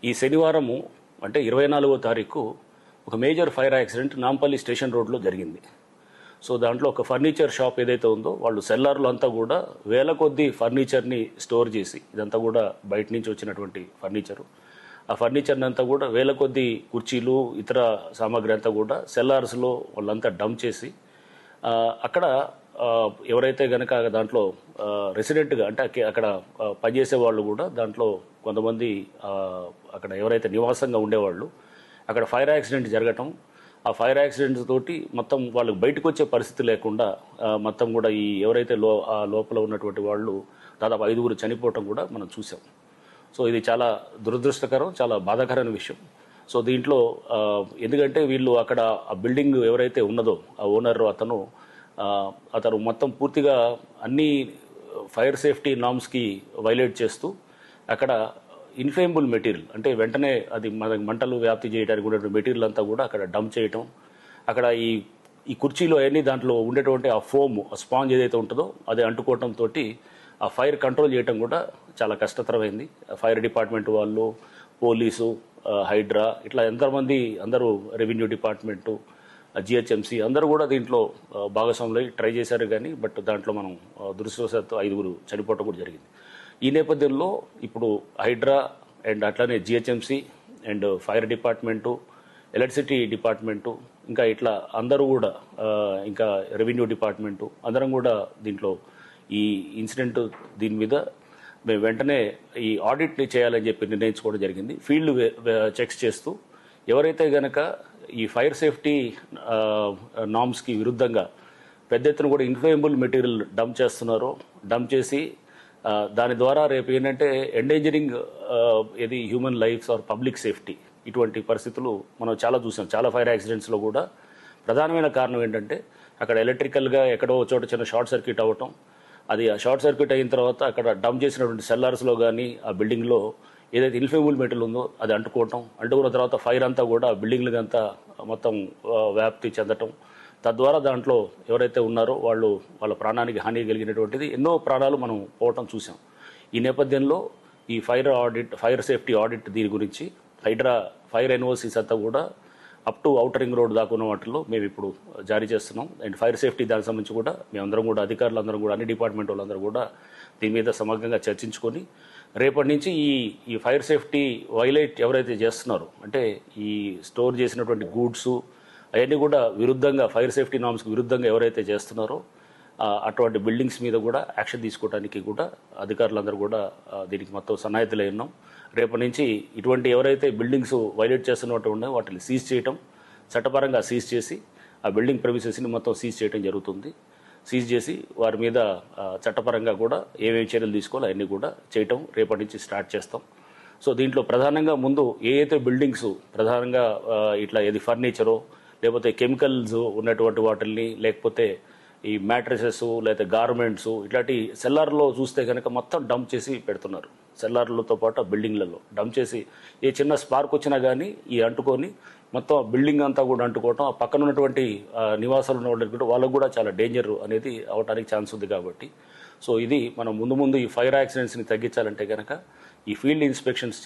ఈ శనివారము అంటే 24వ తారీఖు ఒక major fire accident Nampally station రోడ్లో జరిగింది. సో దాంట్లో ఒక ఫర్నిచర్ షాప్ ఏదైతే ఉందో వాళ్ళు సెల్లార్లో అంతా కూడా వేల కొద్దీ ఫర్నిచర్ని స్టోర్ చేసి, ఇదంతా కూడా బయట నుంచి వచ్చినటువంటి ఫర్నిచరు, ఆ ఫర్నిచర్ని అంతా కూడా వేల కొద్దీ కుర్చీలు ఇతర సామాగ్రి అంతా కూడా సెల్లార్స్లో వాళ్ళంతా డంప్ చేసి అక్కడ ఎవరైతే కనుక దాంట్లో రెసిడెంట్గా అంటే అక్కడ పనిచేసే వాళ్ళు కూడా దాంట్లో కొంతమంది అక్కడ ఎవరైతే నివాసంగా ఉండేవాళ్ళు అక్కడ ఫైర్ యాక్సిడెంట్ జరగటం, ఆ ఫైర్ యాక్సిడెంట్ తోటి మొత్తం వాళ్ళకి బయటకు వచ్చే పరిస్థితి లేకుండా మొత్తం కూడా ఈ ఎవరైతే లోపల ఉన్నటువంటి వాళ్ళు దాదాపు 5గురు చనిపోవటం కూడా మనం చూసాం. సో ఇది చాలా దురదృష్టకరం, చాలా బాధాకరమైన విషయం. సో దీంట్లో ఎందుకంటే వీళ్ళు అక్కడ ఆ బిల్డింగ్ ఎవరైతే ఉన్నదో ఆ ఓనర్ అతను మొత్తం పూర్తిగా అన్ని ఫైర్ సేఫ్టీ నామ్స్కి వైలేట్ చేస్తూ అక్కడ ఇన్ఫ్లేమబుల్ మెటీరియల్ అంటే వెంటనే అది మనకి మంటలు వ్యాప్తి చేయడానికి ఉన్నటువంటి మెటీరియల్ అంతా కూడా అక్కడ డంప్ చేయటం, అక్కడ ఈ కుర్చీలో అవన్నీ దాంట్లో ఉండేటువంటి ఆ ఫోమ్ స్పాంజ్ ఏదైతే ఉంటుందో అది అంటుకోవటంతో ఆ ఫైర్ కంట్రోల్ చేయటం కూడా చాలా కష్టతరమైంది. ఫైర్ డిపార్ట్మెంట్ వాళ్ళు, పోలీసు, హైడ్రా ఇట్లా ఎంతమంది అందరూ, రెవెన్యూ డిపార్ట్మెంటు, జిహెచ్ఎంసీ అందరూ కూడా దీంట్లో భాగస్వాములై ట్రై చేశారు. కానీ బట్ దాంట్లో మనం దురదృష్టవశాత్తు 5గురు చనిపోవటం కూడా జరిగింది. ఈ నేపథ్యంలో ఇప్పుడు హైడ్రా అండ్ అట్లానే GHMC and fire department, electricity department, ఇంకా ఇట్లా అందరూ కూడా ఇంకా రెవెన్యూ డిపార్ట్మెంటు అందరం కూడా దీంట్లో ఈ ఇన్సిడెంట్ దీని మీద మేము వెంటనే ఈ ఆడిట్ని చేయాలని చెప్పి నిర్ణయించుకోవడం జరిగింది. ఫీల్డ్ చెక్స్ చేస్తూ ఎవరైతే గనక ఈ ఫైర్ సేఫ్టీ నామ్స్కి విరుద్ధంగా పెద్ద ఎత్తున కూడా ఇన్ఫ్లేమబుల్ మెటీరియల్ డంప్ చేస్తున్నారో, డంప్ చేసి దాని ద్వారా రేపు ఏంటంటే ఎండేంజరింగ్ ఏది human lives or public safety, ఇటువంటి పరిస్థితులు మనం చాలా చూసాం. చాలా ఫైర్ యాక్సిడెంట్స్లో కూడా ప్రధానమైన కారణం ఏంటంటే అక్కడ ఎలక్ట్రికల్గా ఎక్కడో చోట చిన్న షార్ట్ సర్క్యూట్ అవ్వటం, అది ఆ షార్ట్ సర్క్యూట్ అయిన తర్వాత అక్కడ డంప్ చేసినటువంటి సెల్లార్స్లో కానీ ఆ బిల్డింగ్లో ఏదైతే ఇన్ఫ్లేమబుల్ మెటీరియల్ ఉందో అది అంటుకున్న తర్వాత ఫైర్ అంతా కూడా బిల్డింగ్లకి అంతా మొత్తం వ్యాప్తి చెందటం, తద్వారా దాంట్లో ఎవరైతే ఉన్నారో వాళ్ళ ప్రాణానికి హాని కలిగినటువంటిది ఎన్నో ప్రాణాలు మనం పోవటం చూసాం. ఈ నేపథ్యంలో ఈ ఫైర్ సేఫ్టీ ఆడిట్ దీని గురించి హైడ్రా ఫైర్ ఎన్ఓసీస్ అంతా కూడా up to outer ring road దాకా ఉన్న వాటిల్లో మేము ఇప్పుడు జారీ చేస్తున్నాం. అండ్ ఫైర్ సేఫ్టీ దానికి సంబంధించి కూడా మేమందరం కూడా అధికారులందరం కూడా అన్ని డిపార్ట్మెంట్ వాళ్ళందరూ కూడా దీని మీద సమగ్రంగా చర్చించుకొని రేపటి నుంచి ఈ ఫైర్ సేఫ్టీ వైలేట్ ఎవరైతే చేస్తున్నారో అంటే ఈ స్టోర్ చేసినటువంటి గూడ్స్ అవన్నీ కూడా విరుద్ధంగా ఫైర్ సేఫ్టీ నామ్స్కి విరుద్ధంగా ఎవరైతే చేస్తున్నారో అటువంటి బిల్డింగ్స్ మీద కూడా యాక్షన్ తీసుకోవడానికి కూడా అధికారులందరూ కూడా దీనికి మొత్తం సన్నాహితులై ఉన్నాం. రేపటి నుంచి ఇటువంటి ఎవరైతే బిల్డింగ్స్ వైలేట్ చేస్తున్నట్టు ఉన్నాయో వాటిని సీజ్ చేయటం, చట్టపరంగా సీజ్ చేసి ఆ బిల్డింగ్ ప్రెమిసెస్ని మొత్తం సీజ్ చేయడం జరుగుతుంది. సీజ్ చేసి వారి మీద చట్టపరంగా కూడా ఏమేమి చర్యలు తీసుకోవాలో అవన్నీ కూడా చేయటం రేపటి నుంచి స్టార్ట్ చేస్తాం. సో దీంట్లో ప్రధానంగా ముందు ఏదైతే బిల్డింగ్స్ ప్రధానంగా ఇట్లా ఏది ఫర్నిచరో లేకపోతే కెమికల్స్ ఉన్నటువంటి వాటిల్ని లేకపోతే ఈ మ్యాట్రసెస్ లేకపోతే గార్మెంట్స్ ఇట్లాంటి సెల్లార్లో చూస్తే కనుక మొత్తం డంప్ చేసి పెడుతున్నారు. సెల్లార్లతో పాటు బిల్డింగ్లలో డంప్ చేసి ఏ చిన్న స్పార్క్ వచ్చినా కానీ ఈ అంటుకొని మొత్తం బిల్డింగ్ అంతా కూడా అంటుకోవటం, ఆ పక్కన ఉన్నటువంటి నివాసాలు ఉన్న వాళ్ళకు కూడా చాలా డేంజర్ అనేది అవడానికి ఛాన్స్ ఉంది. కాబట్టి సో ఇది మనం ముందు ఈ ఫైర్ యాక్సిడెంట్స్ని తగ్గించాలంటే కనుక ఈ ఫీల్డ్ ఇన్స్పెక్షన్స్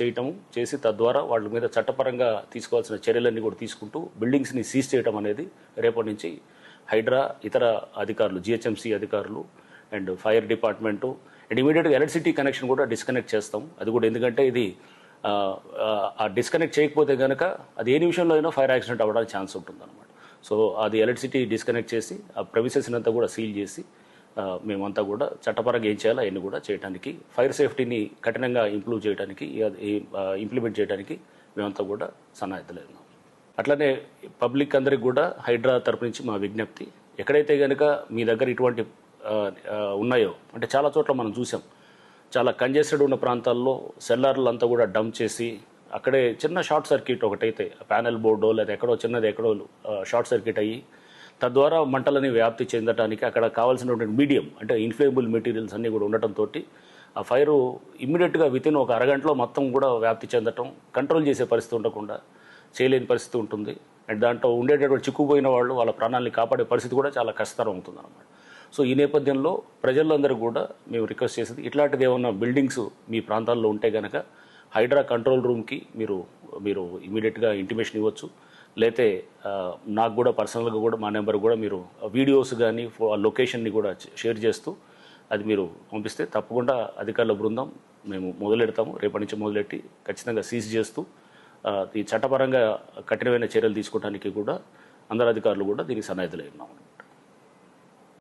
చేసి తద్వారా వాళ్ళ మీద చట్టపరంగా తీసుకోవాల్సిన చర్యలన్నీ కూడా తీసుకుంటూ బిల్డింగ్స్ని సీజ్ చేయడం అనేది రేపటి నుంచి హైడ్రా ఇతర అధికారులు, జిహెచ్ఎంసీ అధికారులు అండ్ ఫైర్ డిపార్ట్మెంటు అండ్ ఇమీడియట్గా ఎలక్ట్రిసిటీ కనెక్షన్ కూడా డిస్కనెక్ట్ చేస్తాం. అది కూడా ఎందుకంటే ఇది ఆ డిస్కనెక్ట్ చేయకపోతే కనుక అది ఏ నిమిషంలో అయినా ఫైర్ యాక్సిడెంట్ అవ్వడానికి ఛాన్స్ ఉంటుందన్నమాట. సో అది ఎలక్ట్రిసిటీ డిస్కనెక్ట్ చేసి ఆ ప్రెమిసెస్ని అంతా కూడా సీల్ చేసి మేమంతా కూడా చట్టపరంగా ఏం చేయాలో అవన్నీ కూడా చేయడానికి, ఫైర్ సేఫ్టీని కఠినంగా ఇంప్లిమెంట్ చేయడానికి మేమంతా కూడా సన్నాహితులై ఉన్నాం. అట్లనే పబ్లిక్ అందరికి కూడా హైడ్రా తరపు నుంచి మా విజ్ఞప్తి, ఎక్కడైతే కనుక మీ దగ్గర ఇటువంటి ఉన్నాయో అంటే చాలా చోట్ల మనం చూసాం, చాలా కంజెస్టెడ్ ఉన్న ప్రాంతాల్లో సెల్లార్లు అంతా కూడా డంప్ చేసి అక్కడే చిన్న షార్ట్ సర్క్యూట్ ఒకటైతే ప్యానెల్ బోర్డో లేదా ఎక్కడో షార్ట్ సర్క్యూట్ అయ్యి తద్వారా మంటలని వ్యాప్తి చెందడానికి అక్కడ కావాల్సినటువంటి మీడియం అంటే ఇన్ఫ్లేమబుల్ మెటీరియల్స్ అన్నీ కూడా ఉండటంతో ఆ ఫైరు ఇమ్మీడియట్గా వితిన్ ఒక అరగంటలో మొత్తం కూడా వ్యాప్తి చెందటం, కంట్రోల్ చేసే పరిస్థితి ఉండకుండా చేయలేని పరిస్థితి ఉంటుంది. అండ్ దాంట్లో ఉండేటటువంటి చిక్కుపోయిన వాళ్ళ ప్రాణాలని కాపాడే పరిస్థితి కూడా చాలా కష్టతరం అవుతుంది అన్నమాట. సో ఈ నేపథ్యంలో ప్రజలందరూ కూడా మేము రిక్వెస్ట్ చేసేది, ఇట్లాంటిది ఏమన్నా బిల్డింగ్స్ మీ ప్రాంతాల్లో ఉంటే కనుక హైడ్రా కంట్రోల్ రూమ్కి మీరు మీరు ఇమీడియట్గా ఇంటిమేషన్ ఇవ్వచ్చు. లేతే నాకు కూడా పర్సనల్గా కూడా మా నెంబర్ కూడా మీరు వీడియోస్ కానీ లొకేషన్ని కూడా షేర్ చేస్తూ అది మీరు పంపిస్తే తప్పకుండా అధికారుల బృందం మేము మొదలెడతాము. రేపటి నుంచి మొదలెట్టి ఖచ్చితంగా సీజ్ చేస్తూ ఈ చట్టపరంగా కఠినమైన చర్యలు తీసుకోవడానికి కూడా అందరు అధికారులు కూడా దీనికి సన్నాహితులై ఉన్నాము.